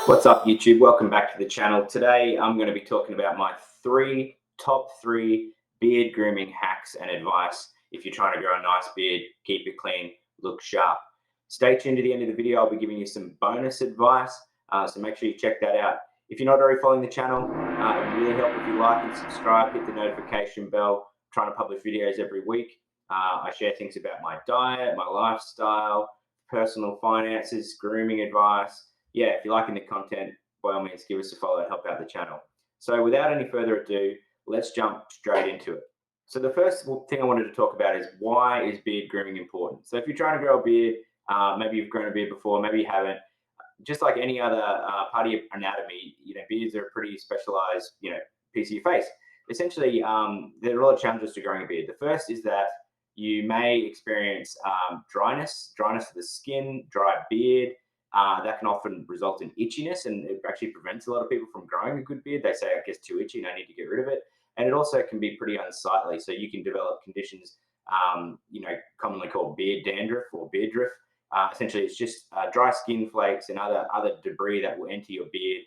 What's up, YouTube? Welcome back to the channel. Today I'm going to be talking about my top three beard grooming hacks and advice if you're trying to grow a nice beard, keep it clean, look sharp. Stay tuned to the end of the video. I'll be giving you some bonus advice, so make sure you check that out. If you're not already following the channel, it would really help if you like and subscribe, hit the notification bell. I'm trying to publish videos every week. I share things about my diet, my lifestyle, personal finances, grooming advice. Yeah, if you're liking the content, by all means, give us a follow and help out the channel. So without any further ado, let's jump straight into it. So the first thing I wanted to talk about is, why is beard grooming important? So if you're trying to grow a beard, maybe you've grown a beard before, maybe you haven't, just like any other part of your anatomy, beards are a pretty specialized, piece of your face. Essentially, there are a lot of challenges to growing a beard. The first is that you may experience dryness of the skin, dry beard. That can often result in itchiness, and it actually prevents a lot of people from growing a good beard. They say it gets too itchy and I need to get rid of it. And it also can be pretty unsightly. So you can develop conditions, commonly called beard dandruff or beard drift. Essentially, it's just dry skin flakes and other debris that will enter your beard.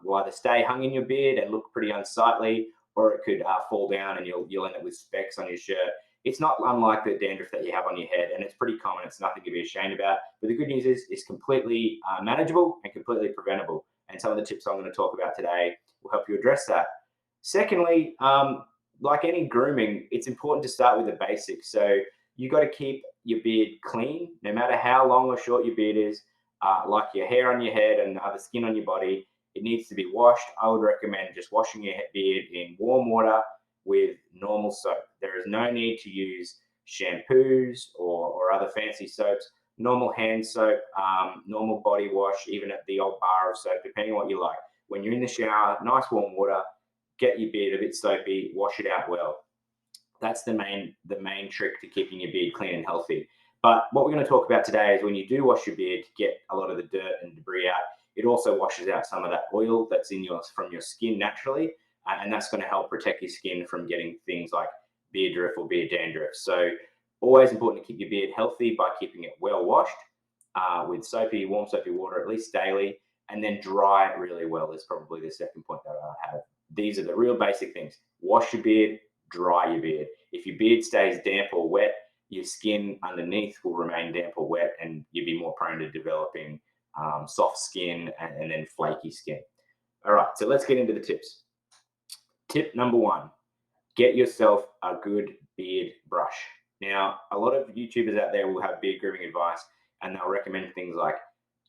Will either stay hung in your beard and look pretty unsightly, or it could fall down and you'll end up with specks on your shirt. It's not unlike the dandruff that you have on your head, and it's pretty common. It's nothing to be ashamed about. But the good news is it's completely manageable and completely preventable. And some of the tips I'm going to talk about today will help you address that. Secondly, like any grooming, it's important to start with the basics. So you got to keep your beard clean, no matter how long or short your beard is. Like your hair on your head and the skin on your body, it needs to be washed. I would recommend just washing your beard in warm water with normal soap. There is no need to use shampoos or other fancy soaps. Normal hand soap, normal body wash, even at the old bar of soap, depending on what you like. When you're in the shower, nice warm water, get your beard a bit soapy, wash it out well. That's the main trick to keeping your beard clean and healthy. But what we're going to talk about today is, when you do wash your beard to get a lot of the dirt and debris out, it also washes out some of that oil that's from your skin naturally, and that's going to help protect your skin from getting things like beard drift or beard dandruff. So always important to keep your beard healthy by keeping it well washed with warm soapy water at least daily, and then dry it really well is probably the second point that I have. These are the real basic things. Wash your beard, dry your beard. If your beard stays damp or wet, your skin underneath will remain damp or wet, and you'll be more prone to developing soft skin and then flaky skin. All right, so let's get into the tips. Tip number one, get yourself a good beard brush. Now, a lot of YouTubers out there will have beard grooming advice, and they'll recommend things like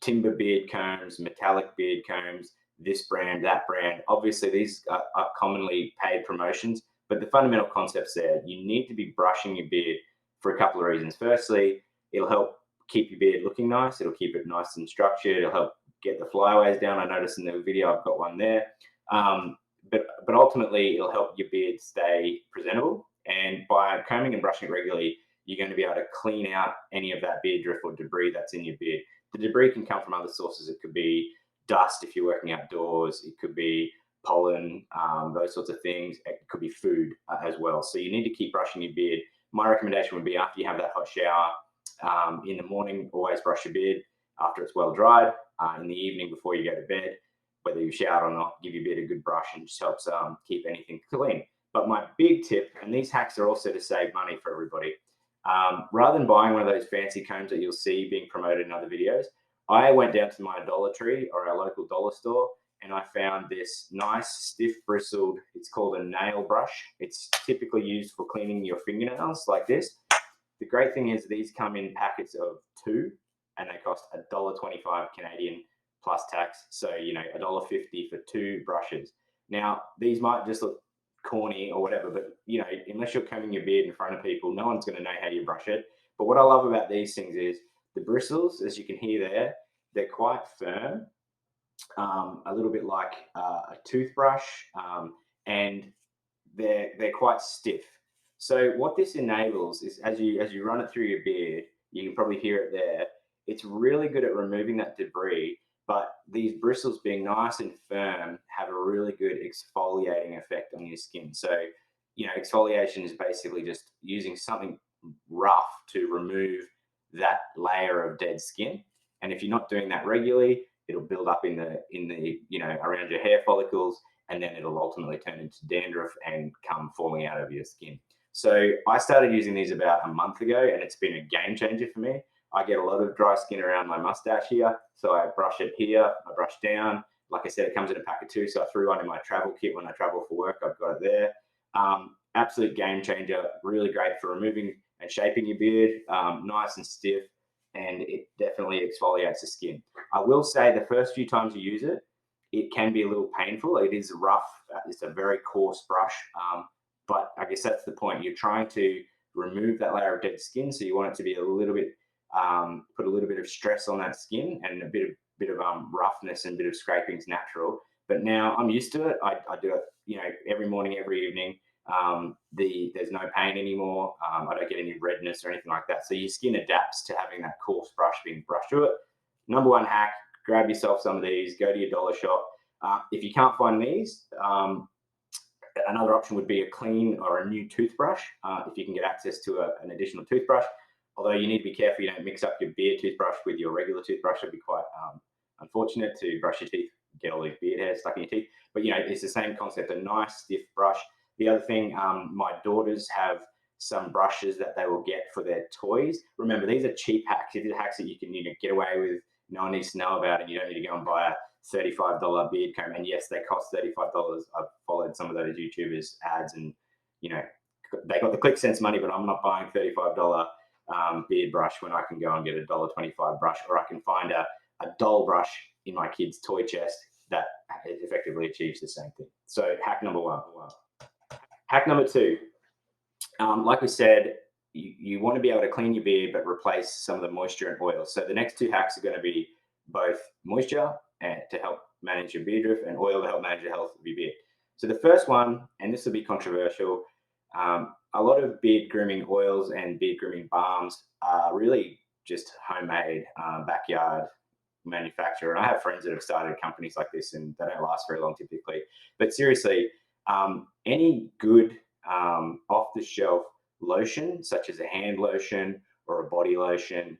timber beard combs, metallic beard combs, this brand, that brand. Obviously, these are commonly paid promotions, but the fundamental concept's there. You need to be brushing your beard for a couple of reasons. Firstly, it'll help keep your beard looking nice. It'll keep it nice and structured. It'll help get the flyaways down. I noticed in the video I've got one there. But ultimately, it'll help your beard stay presentable. And by combing and brushing it regularly, you're going to be able to clean out any of that beard drift or debris that's in your beard. The debris can come from other sources. It could be dust if you're working outdoors. It could be pollen, those sorts of things. It could be food as well. So you need to keep brushing your beard. My recommendation would be, after you have that hot shower, in the morning, always brush your beard after it's well dried. In the evening, before you go to bed, whether you shower or not, give your beard a good brush, and just helps keep anything clean. But my big tip, and these hacks are also to save money for everybody, rather than buying one of those fancy combs that you'll see being promoted in other videos, I went down to my Dollar Tree or our local dollar store, and I found this nice stiff bristled, it's called a nail brush. It's typically used for cleaning your fingernails like this. The great thing is, these come in packets of 2, and they cost $1.25 Canadian plus tax. So, $1.50 for 2 brushes. Now, these might just look corny or whatever, but unless you're combing your beard in front of people, no one's going to know how you brush it. But what I love about these things is the bristles, as you can hear there, they're quite firm, a little bit like a toothbrush, and they're quite stiff. So what this enables is, as you run it through your beard, you can probably hear it there. It's really good at removing that debris, but these bristles, being nice and firm, have a really good exfoliating effect on your skin. So, exfoliation is basically just using something rough to remove that layer of dead skin. And if you're not doing that regularly, it'll build up in the around your hair follicles, and then it'll ultimately turn into dandruff and come falling out of your skin. So I started using these about a month ago, and it's been a game changer for me. I get a lot of dry skin around my mustache here, so I brush it here, I brush down. Like I said, it comes in a pack of 2, so I threw one in my travel kit when I travel for work. I've got it there. Absolute game changer, really great for removing and shaping your beard, nice and stiff, and it definitely exfoliates the skin. I will say the first few times you use it, it can be a little painful. It is rough. It's a very coarse brush, but I guess that's the point. You're trying to remove that layer of dead skin, so you want it to be a little bit, put a little bit of stress on that skin, and a bit of roughness and a bit of scraping is natural. But now I'm used to it. I do it, every morning, every evening. There's no pain anymore. I don't get any redness or anything like that. So your skin adapts to having that coarse brush being brushed through it. Number one hack: grab yourself some of these. Go to your dollar shop. If you can't find these, another option would be a clean or a new toothbrush. If you can get access to an additional toothbrush, although you need to be careful you don't mix up your beard toothbrush with your regular toothbrush. It'd be quite unfortunate to brush your teeth, get all these beard hairs stuck in your teeth. But it's the same concept, a nice stiff brush. The other thing, my daughters have some brushes that they will get for their toys. Remember, these are cheap hacks. These are hacks that you can get away with. No one needs to know about it. You don't need to go and buy a $35 beard comb. And yes, they cost $35. I've followed some of those YouTubers' ads, and they got the ClickSense money, but I'm not buying $35 beard brush when I can go and get a $1.25 brush, or I can find a doll brush in my kid's toy chest that effectively achieves the same thing. So hack number one. Hack number two, like we said, you want to be able to clean your beard but replace some of the moisture and oil. So the next two hacks are going to be both moisture and to help manage your beard drift, and oil to help manage the health of your beard. So the first one, and this will be controversial, a lot of beard grooming oils and beard grooming balms are really just homemade, backyard manufacturer. And I have friends that have started companies like this, and they don't last very long typically. But seriously, any good off-the-shelf lotion, such as a hand lotion or a body lotion,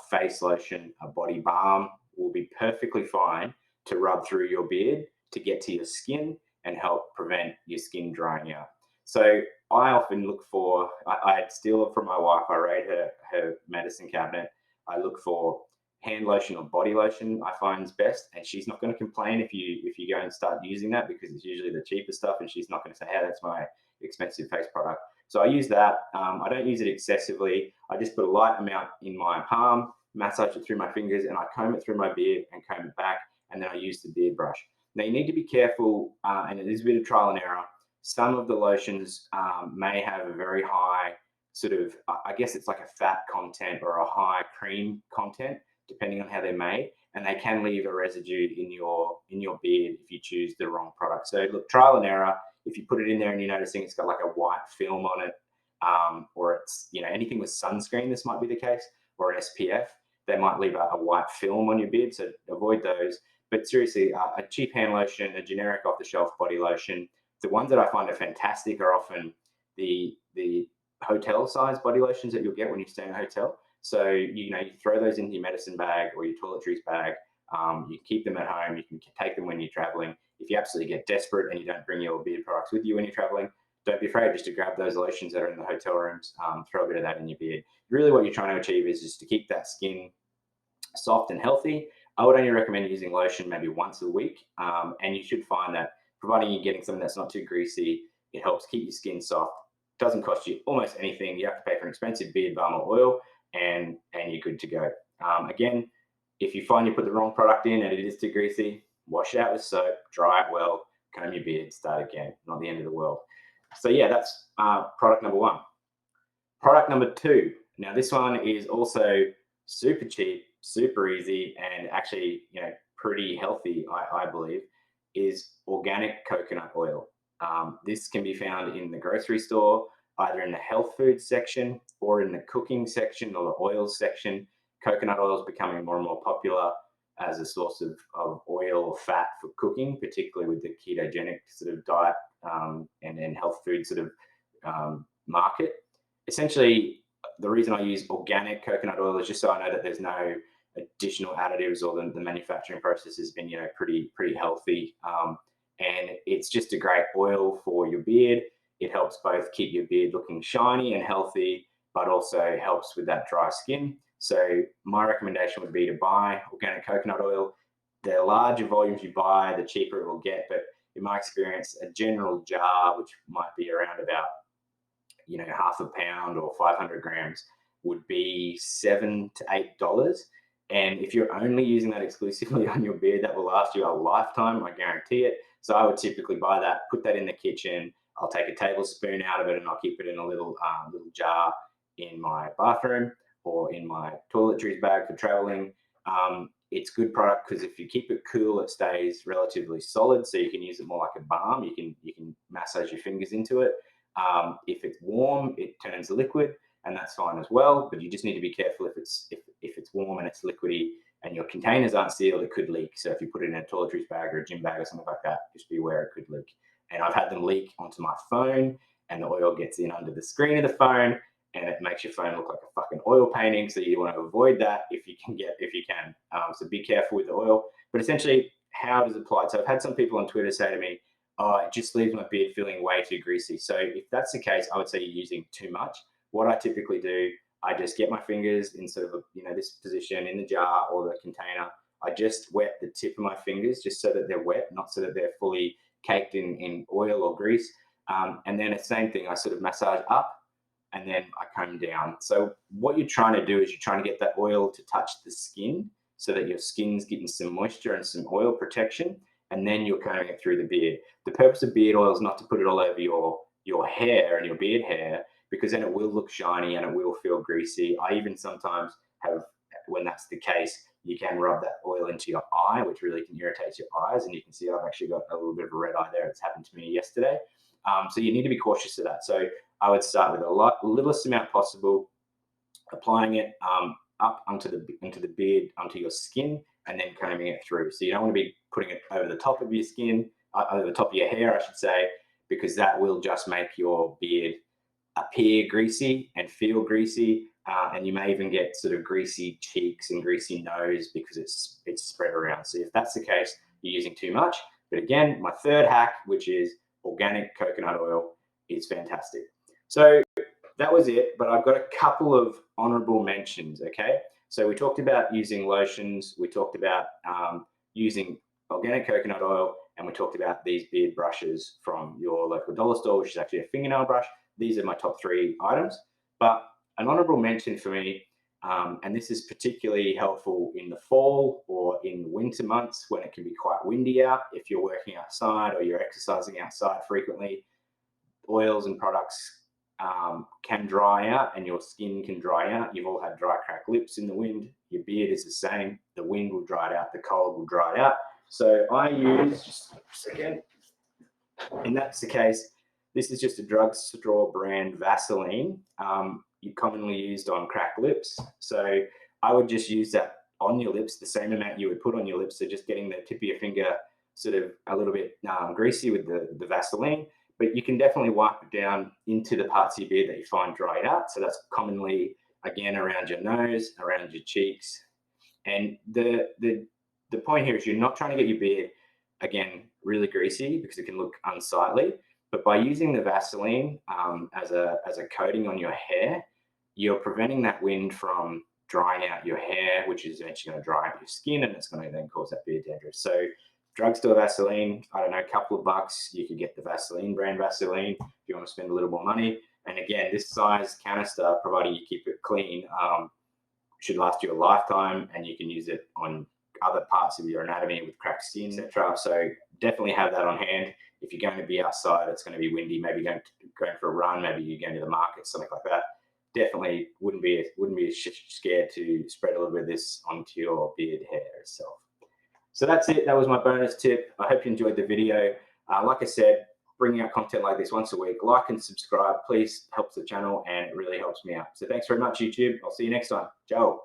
face lotion, a body balm, will be perfectly fine to rub through your beard to get to your skin and help prevent your skin drying out. So I often look for, I steal it from my wife. I raid her medicine cabinet. I look for hand lotion or body lotion. I find is best, and she's not going to complain if you go and start using that, because it's usually the cheaper stuff, and she's not going to say, "Hey, that's my expensive face product." So I use that. I don't use it excessively. I just put a light amount in my palm, massage it through my fingers, and I comb it through my beard and comb it back, and then I use the beard brush. Now you need to be careful, and it is a bit of trial and error. Some of the lotions may have a very high sort of, I guess it's like a fat content or a high cream content, depending on how they're made, and they can leave a residue in your beard if you choose the wrong product. So look, trial and error. If you put it in there and you're noticing it's got like a white film on it, or it's anything with sunscreen, this might be the case, or an SPF, they might leave a white film on your beard. So avoid those. But seriously, a cheap hand lotion, a generic off-the-shelf body lotion. The ones that I find are fantastic are often the hotel size body lotions that you'll get when you stay in a hotel. So you throw those into your medicine bag or your toiletries bag. You can keep them at home. You can take them when you're traveling. If you absolutely get desperate and you don't bring your beard products with you when you're traveling, don't be afraid just to grab those lotions that are in the hotel rooms. Throw a bit of that in your beard. Really, what you're trying to achieve is just to keep that skin soft and healthy. I would only recommend using lotion maybe once a week, and you should find that, providing you're getting something that's not too greasy, it helps keep your skin soft. Doesn't cost you almost anything. You have to pay for an expensive beard balm or oil, and you're good to go. Again, if you find you put the wrong product in and it is too greasy, wash it out with soap, dry it well, comb your beard, start again. Not the end of the world. So yeah, that's product number one. Product number two. Now this one is also super cheap, super easy, and actually pretty healthy, I believe, is organic coconut oil. This can be found in the grocery store, either in the health food section or in the cooking section or the oils section. Coconut oil is becoming more and more popular as a source of oil or fat for cooking, particularly with the ketogenic sort of diet and health food sort of market. Essentially, the reason I use organic coconut oil is just so I know that there's no additional additives, or the manufacturing process has been, pretty healthy. And it's just a great oil for your beard. It helps both keep your beard looking shiny and healthy, but also helps with that dry skin. So my recommendation would be to buy organic coconut oil. The larger volumes you buy, the cheaper it will get. But in my experience, a general jar, which might be around about, half a pound or 500 grams, would be $7 to $8. And if you're only using that exclusively on your beard, that will last you a lifetime, I guarantee it. So I would typically buy that, put that in the kitchen. I'll take a tablespoon out of it and I'll keep it in a little jar in my bathroom or in my toiletries bag for traveling. It's good product because if you keep it cool, it stays relatively solid, so you can use it more like a balm. You can massage your fingers into it. If it's warm, it turns liquid, and that's fine as well. But you just need to be careful if it's warm and it's liquidy, and your containers aren't sealed, it could leak. So if you put it in a toiletries bag or a gym bag or something like that, just be aware it could leak. And I've had them leak onto my phone, and the oil gets in under the screen of the phone, and it makes your phone look like a fucking oil painting. So you want to avoid that if you can. So be careful with the oil. But essentially, how does it apply? So I've had some people on Twitter say to me, "Oh, it just leaves my beard feeling way too greasy." So if that's the case, I would say you're using too much. What I typically do, I just get my fingers in sort of this position in the jar or the container. I just wet the tip of my fingers just so that they're wet, not so that they're fully caked in oil or grease. And then the same thing, I sort of massage up and then I comb down. So what you're trying to do is you're trying to get that oil to touch the skin so that your skin's getting some moisture and some oil protection, and then you're combing it through the beard. The purpose of beard oil is not to put it all over your hair and your beard hair, because then it will look shiny and it will feel greasy. I even sometimes have, when that's the case, you can rub that oil into your eye, which really can irritate your eyes. And you can see I've actually got a little bit of a red eye there. It's happened to me yesterday. So you need to be cautious of that. So I would start with the littlest amount possible, applying it up into the beard, onto your skin, and then combing it through. So you don't want to be putting it over the top of your skin, over the top of your hair, I should say, because that will just make your beard appear greasy and feel greasy. And you may even get sort of greasy cheeks and greasy nose because it's spread around. So if that's the case, you're using too much. But again, my third hack, which is organic coconut oil, is fantastic. So that was it, but I've got a couple of honorable mentions, okay? So we talked about using lotions, we talked about using organic coconut oil, and we talked about these beard brushes from your local dollar store, which is actually a fingernail brush. These are my top 3 items. But an honorable mention for me, and this is particularly helpful in the fall or in winter months when it can be quite windy out. If you're working outside or you're exercising outside frequently, oils and products can dry out and your skin can dry out. You've all had dry, cracked lips in the wind. Your beard is the same. The wind will dry it out. The cold will dry it out. So I use, just a second, and that's the case. This is just a drugstore brand Vaseline. You commonly used on cracked lips. So I would just use that on your lips, the same amount you would put on your lips. So just getting the tip of your finger sort of a little bit greasy with the Vaseline. But you can definitely wipe it down into the parts of your beard that you find dried out. So that's commonly, again, around your nose, around your cheeks. And the point here is you're not trying to get your beard, again, really greasy because it can look unsightly. But by using the Vaseline as a coating on your hair, you're preventing that wind from drying out your hair, which is eventually going to dry out your skin, and it's going to then cause that beard dandruff. So drugstore Vaseline, I don't know, a couple of bucks, you could get the Vaseline brand Vaseline if you want to spend a little more money. And again, this size canister, provided you keep it clean, should last you a lifetime, and you can use it on other parts of your anatomy with cracked skin, etc. So definitely have that on hand. If you're going to be outside, it's going to be windy, maybe going for a run, maybe you're going to the market, something like that. Definitely wouldn't be scared to spread a little bit of this onto your beard hair itself. So that's it. That was my bonus tip. I hope you enjoyed the video. Like I said, bringing out content like this once a week. Like and subscribe, please. Helps the channel and it really helps me out. So thanks very much, YouTube. I'll see you next time. Ciao.